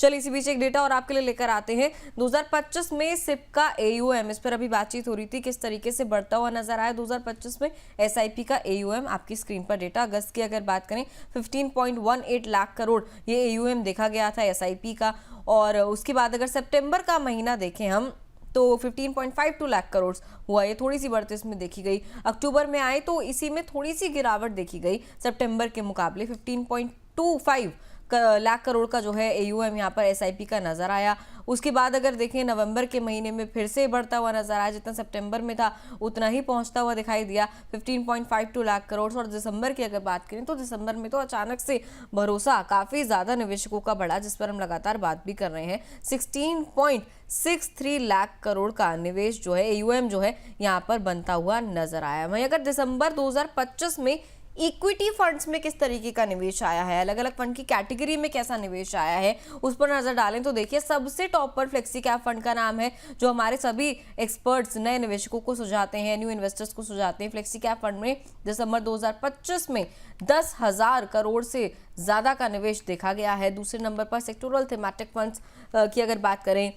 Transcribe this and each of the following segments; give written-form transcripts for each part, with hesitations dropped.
चलिए इसी बीच एक डेटा और आपके लिए लेकर आते हैं। 2025 में सिप का AUM, इस पर अभी बातचीत हो रही थी, किस तरीके से बढ़ता हुआ नजर आया 2025 में SIP का AUM। आपकी स्क्रीन पर डेटा अगस्त की अगर बात करें 15.18 लाख करोड़ ये AUM देखा गया था SIP का। और उसके बाद अगर सितंबर का महीना देखें हम तो 15.52 लाख करोड़ हुआ, ये थोड़ी सी बढ़त इसमें देखी गई। अक्टूबर में आए तो इसी में थोड़ी सी गिरावट देखी गई, सितंबर के मुकाबले 15.25 लाख करोड़ का जो है AUM यहाँ पर SIP का नजर आया। उसके बाद अगर देखें नवंबर के महीने में फिर से बढ़ता हुआ नजर आया, जितना सितंबर में था उतना ही पहुंचता हुआ दिखाई दिया 15.52 लाख करोड़। और दिसंबर की अगर बात करें तो दिसंबर में तो अचानक से भरोसा काफी ज्यादा निवेशकों का बढ़ा, जिस पर हम लगातार बात भी कर रहे हैं। 16.63 लाख करोड़ का निवेश जो है AUM जो है यहाँ पर बनता हुआ नजर आया। वहीं अगर दिसंबर 2025 में इक्विटी फंड्स में किस तरीके का निवेश आया है, अलग अलग फंड की कैटेगरी में कैसा निवेश आया है, उस पर नजर डालें तो देखिए सबसे टॉप पर फ्लेक्सी कैप फंड का नाम है, जो हमारे सभी एक्सपर्ट्स नए निवेशकों को सुझाते हैं, न्यू इन्वेस्टर्स को सुझाते हैं। फ्लेक्सी कैप फंड में दिसंबर 2025 में 10,000 करोड़ से ज्यादा का निवेश देखा गया है। दूसरे नंबर पर सेक्टोरल थीमेटिक फंड्स की अगर बात करें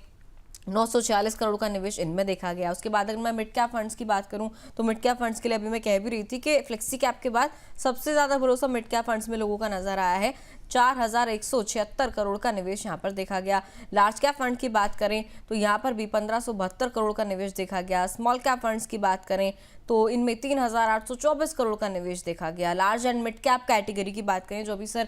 946 करोड़ का निवेश इनमें देखा गया। उसके बाद अगर मैं मिड कैप फंड्स की बात करूं तो मिड कैप फंड्स के लिए अभी मैं कह भी रही थी कि फ्लेक्सी कैप के बाद सबसे ज्यादा भरोसा मिड कैप फंड्स में लोगों का नजर आया है। 4,176 करोड़ का निवेश यहाँ पर देखा गया। लार्ज कैप फंड की बात करें तो यहाँ पर भी 1,572 करोड़ का निवेश देखा गया। स्मॉल कैप फंड्स की बात करें तो इनमें 3,824 करोड़ का निवेश देखा गया। Large and mid cap category की बात करें, जो अभी सर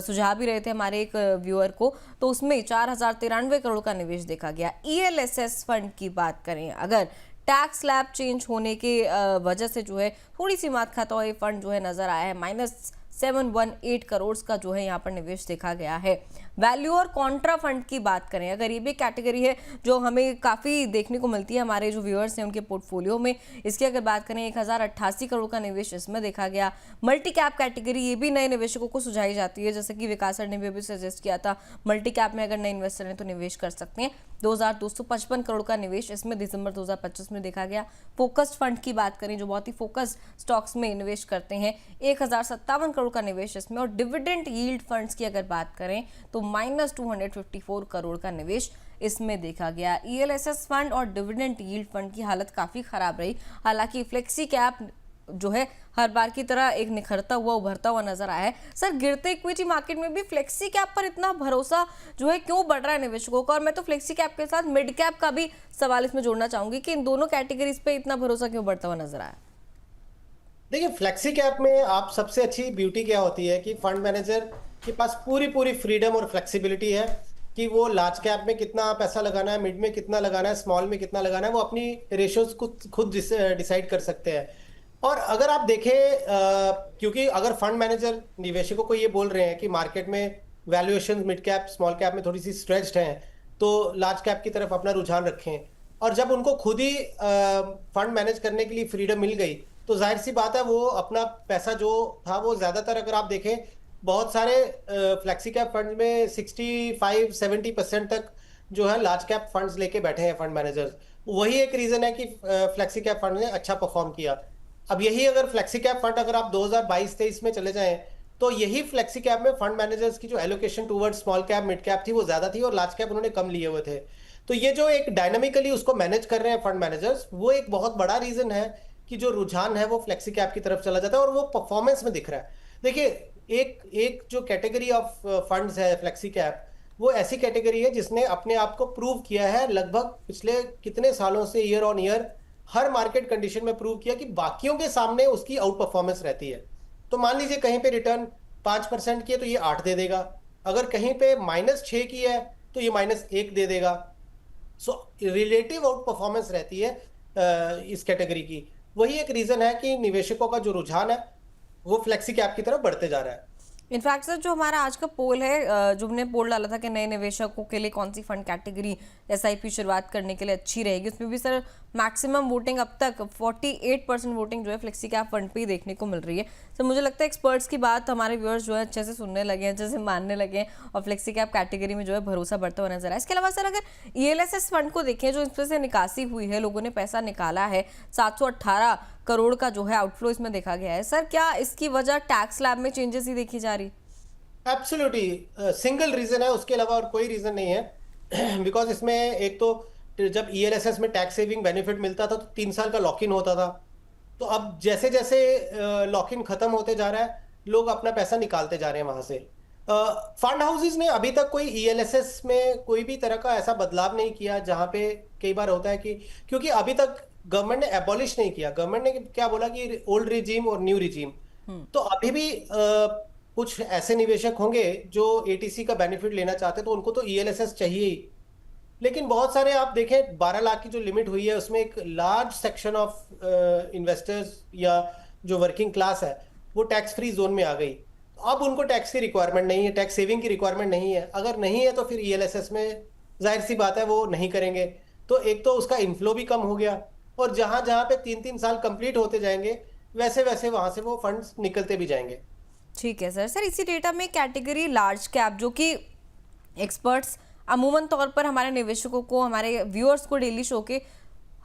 सुझाव भी रहे थे हमारे एक व्यूअर को, तो उसमें 4,093 करोड़ का निवेश देखा गया। ELSS फंड की बात करें अगर टैक्स स्लैब चेंज होने के वजह से जो है थोड़ी सी मात खाता हुआ ये फंड जो है नजर आया है, -718 करोड़ का जो है यहाँ पर निवेश देखा गया है। वैल्यू और कॉन्ट्रा फंड की बात करें अगर, ये भी कैटेगरी है जो हमें काफ़ी देखने को मिलती है हमारे जो व्यूअर्स हैं उनके पोर्टफोलियो में। इसकी अगर बात करें 1,088 करोड़ का निवेश इसमें देखा गया। मल्टी कैप कैटेगरी ये भी नए निवेशकों को सुझाई जाती है, जैसे कि विकास सर ने भी सजेस्ट किया था मल्टी कैप में अगर नए इन्वेस्टर हैं तो निवेश कर सकते हैं। 2,255 करोड़ का निवेश इसमें दिसंबर 2025 में देखा गया। फोकस्ड फंड की बात करें जो बहुत ही फोकस्ड स्टॉक्स में निवेश करते हैं, 1,057 करोड़ का निवेश इसमें। और डिविडेंड यील्ड फंड्स की अगर बात करें तो -254 करोड़ का निवेश इसमें देखा गया। ELSS फंड और डिविडेंड यील्ड फंड की हालत काफी खराब रही। हालांकि फ्लेक्सी कैप जो है हर बार की तरह एक निखरता हुआ उभरता हुआ नजर आया है। सर गिरते इक्विटी मार्केट में भी फ्लेक्सी कैप पर इतना भरोसा जो है क्यों बढ़ रहा है निवेशकों का? और मैं तो फ्लेक्सी कैप के साथ मिड कैप का भी सवाल इसमें जोड़ना चाहूंगी कि इन दोनों कैटेगरीज पे इतना भरोसा क्यों बढ़ता हुआ नजर आया? देखिए, फ्लेक्सी कैप में आप सबसे अच्छी ब्यूटी क्या होती है कि फंड मैनेजर के पास पूरी पूरी फ्रीडम और फ्लेक्सिबिलिटी है कि वो लार्ज कैप में कितना पैसा लगाना है, मिड में कितना लगाना है, स्मॉल में कितना लगाना है, वो अपनी रेशियोज खुद डिसाइड कर सकते हैं। और अगर आप देखें क्योंकि अगर फंड मैनेजर निवेशकों को ये बोल रहे हैं कि मार्केट में valuation mid cap small cap में थोड़ी सी स्ट्रेच्ड है, तो लार्ज कैप की तरफ अपना रुझान रखें। और जब उनको खुद ही फंड मैनेज करने के लिए फ्रीडम मिल गई तो जाहिर सी बात है वो अपना पैसा जो था वो ज्यादातर, अगर आप देखें बहुत सारे फ्लेक्सी कैप फंड में 65-70% तक जो है लार्ज कैप फंड्स लेके बैठे हैं फंड मैनेजर्स। वही एक रीजन है कि फ्लेक्सी कैप फंड ने अच्छा परफॉर्म किया। अब यही अगर फ्लेक्सी कैप फंड अगर आप 2022-23 में चले जाएं तो यही फ्लेक्सी कैप में फंड मैनेजर्स की जो allocation toward small cap mid cap थी वो ज्यादा थी और लार्ज कैप उन्होंने कम लिए हुए थे। तो ये जो एक डायनामिकली उसको मैनेज कर रहे हैं फंड मैनेजर्स, वो एक बहुत बड़ा रीजन है कि जो रुझान है वो फ्लेक्सी कैप की तरफ चला जाता है और वो परफॉर्मेंस में दिख रहा है। देखिए, एक जो कैटेगरी ऑफ फंड्स है फ्लेक्सी कैप, वो ऐसी कैटेगरी है जिसने अपने आप को प्रूव किया है लगभग पिछले कितने सालों से, year on year her market condition में प्रूव किया कि बाकियों के सामने उसकी आउट परफॉर्मेंस रहती है। तो मान लीजिए कहीं पे रिटर्न 5% की है तो ये 8 दे देगा, अगर कहीं पे -6 की है तो ये -1 दे देगा। सो रिलेटिव आउट परफॉर्मेंस रहती है इस कैटेगरी की। वही एक रीजन है कि निवेशकों का जो रुझान है वो फ्लेक्सी कैप की तरफ बढ़ते जा रहा है। इनफैक्ट सर जो हमारा आज का पोल है, जो हमने पोल डाला था कि नए निवेशकों के लिए कौन सी फंड कैटेगरी SIP शुरुआत करने के लिए अच्छी रहेगी, उसमें भी सर मैक्सिमम वोटिंग अब तक 48% वोटिंग जो है फ्लेक्सी कैप फंड पे ही देखने को मिल रही है। सर मुझे लगता है एक्सपर्ट्स की बात हमारे व्यूअर्स जो है अच्छे से सुनने लगे हैं, अच्छे से मानने लगे हैं और फ्लेक्सी कैप कैटेगरी में जो है भरोसा बढ़ता हुआ नजर आया। इसके अलावा सर अगर ELSS फंड को देखें जो इसमें से निकासी हुई है, लोगों ने पैसा निकाला है, 718 करोड़ का जो है आउटफ्लो इसमें देखा गया है। सर क्या इसकी वजह टैक्स स्लैब में चेंजेस ही देखी जा रही? एब्सोल्युटली सिंगल रीजन है, उसके अलावा और कोई रीजन नहीं है। बिकॉज इसमें एक तो जब ईएलएसएस में टैक्स सेविंग बेनिफिट मिलता था तो 3 साल का लॉक इन होता था। तो अब जैसे जैसे लॉक इन खत्म होते जा रहा है, लोग अपना पैसा निकालते जा रहे हैं वहां से। फंड हाउसेस ने अभी तक कोई ईएलएसएस में कोई भी तरह का ऐसा बदलाव नहीं किया, जहां पे कई बार होता है कि क्योंकि अभी तक गवर्नमेंट ने एबॉलिश नहीं किया। गवर्नमेंट ने क्या बोला कि ओल्ड रिजीम और न्यू रिजीम। तो अभी भी कुछ ऐसे निवेशक होंगे जो एटीसी का बेनिफिट लेना चाहते हैं, तो उनको तो ईएलएसएस चाहिए ही। लेकिन बहुत सारे आप देखें, 12 लाख की जो लिमिट हुई है उसमें एक लार्ज सेक्शन ऑफ इन्वेस्टर्स या जो वर्किंग क्लास है वो टैक्स फ्री जोन में आ गई। अब उनको टैक्स की रिक्वायरमेंट नहीं है, टैक्स सेविंग की रिक्वायरमेंट नहीं है। अगर नहीं है तो फिर ईएलएसएस में जाहिर सी बात है वो नहीं करेंगे। तो एक तो उसका इनफ्लो भी कम हो गया, और जहां जहां पे 3-3 साल कंप्लीट होते जाएंगे वैसे वैसे वहां से वो फंड्स निकलते भी जाएंगे। ठीक है सर। सर इसी डेटा में कैटेगरी लार्ज कैप, जो कि एक्सपर्ट्स अमूमन तौर पर हमारे निवेशकों को, हमारे व्यूअर्स को डेली शो के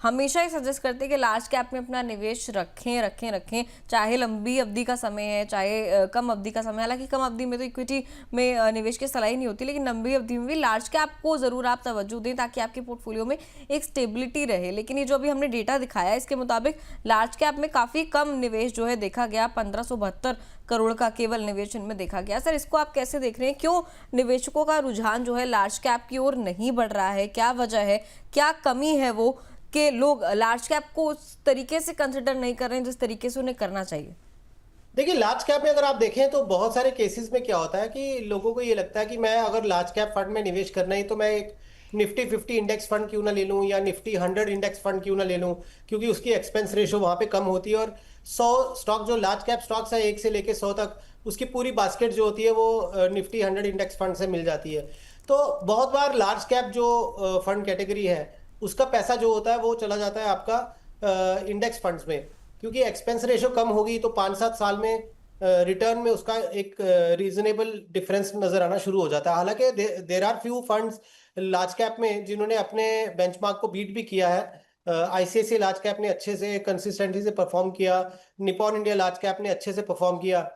हमेशा ही सजेस्ट करते हैं कि लार्ज कैप में अपना निवेश रखें रखें रखें, चाहे लंबी अवधि का समय है चाहे कम अवधि का समय। हालांकि कम अवधि में तो इक्विटी में निवेश की सलाह ही नहीं होती, लेकिन लंबी अवधि में भी लार्ज कैप को ज़रूर आप तवज्जो दें ताकि आपके पोर्टफोलियो में एक स्टेबिलिटी रहे। लेकिन ये जो अभी हमने डेटा दिखाया है इसके मुताबिक लार्ज कैप में काफ़ी कम निवेश जो है देखा गया, 1572 करोड़ का केवल निवेश इनमें देखा गया। सर इसको आप कैसे देख रहे हैं? क्यों निवेशकों का रुझान जो है लार्ज कैप की ओर नहीं बढ़ रहा है? क्या वजह है, क्या कमी है वो कि लोग लार्ज कैप को उस तरीके से कंसिडर नहीं कर रहे हैं जिस तरीके से उन्हें करना चाहिए? देखिए, लार्ज कैप में अगर आप देखें तो बहुत सारे केसेस में क्या होता है कि लोगों को ये लगता है कि मैं अगर लार्ज कैप फंड में निवेश करना है तो मैं एक निफ्टी 50 इंडेक्स फंड क्यों ना ले लूं, या निफ्टी 100 इंडेक्स फंड क्यों ना ले लूं, क्योंकि उसकी एक्सपेंस रेशो वहां पे कम होती है। और 100 स्टॉक, जो लार्ज कैप स्टॉक्स है 1 से लेके 100 तक, उसकी पूरी बास्केट जो होती है वो निफ्टी 100 इंडेक्स फंड से मिल जाती है। तो बहुत बार लार्ज कैप जो फंड कैटेगरी है उसका पैसा जो होता है वो चला जाता है आपका इंडेक्स फंड्स में, क्योंकि एक्सपेंस रेशो कम होगी तो 5-7 साल में रिटर्न में उसका एक रीजनेबल डिफरेंस नजर आना शुरू हो जाता है। हालांकि there are few funds large cap में जिन्होंने अपने बेंचमार्क को बीट भी किया है। आईसीआईसीआई लार्ज कैप ने अच्छे से कंसिस्टेंसी से परफॉर्म किया, निपॉन इंडिया लार्ज कैप ने अच्छे से परफॉर्म किया।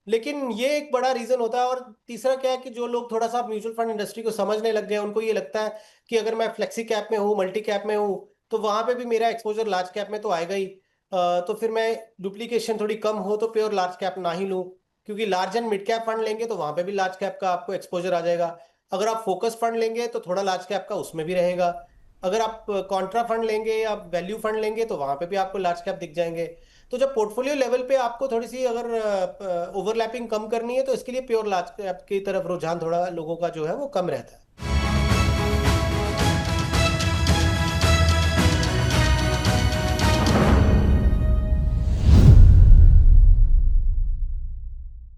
लेकिन ये एक बड़ा रीजन होता है। और तीसरा क्या है कि जो लोग थोड़ा सा म्यूचुअल फंड इंडस्ट्री को समझने लग गए, उनको ये लगता है कि अगर मैं फ्लेक्सी कैप में हूँ, मल्टी कैप में हूँ, तो वहां पे भी मेरा एक्सपोजर लार्ज कैप में तो आएगा ही। तो फिर मैं डुप्लीकेशन थोड़ी कम हो तो प्योर लार्ज कैप ना ही लूँ, क्योंकि large and mid cap fund लेंगे तो वहां पे भी लार्ज कैप का आपको एक्सपोजर आ जाएगा। अगर आप फोकस फंड लेंगे तो थोड़ा लार्ज कैप का उसमें भी रहेगा। अगर आप कॉन्ट्रा फंड लेंगे या वैल्यू फंड लेंगे तो वहां पे भी आपको लार्ज कैप दिख जाएंगे। तो जब पोर्टफोलियो लेवल पे आपको थोड़ी सी अगर ओवरलैपिंग कम करनी है तो इसके लिए प्योर लार्ज कैप की तरफ रुझान थोड़ा लोगों का जो है वो कम रहता है।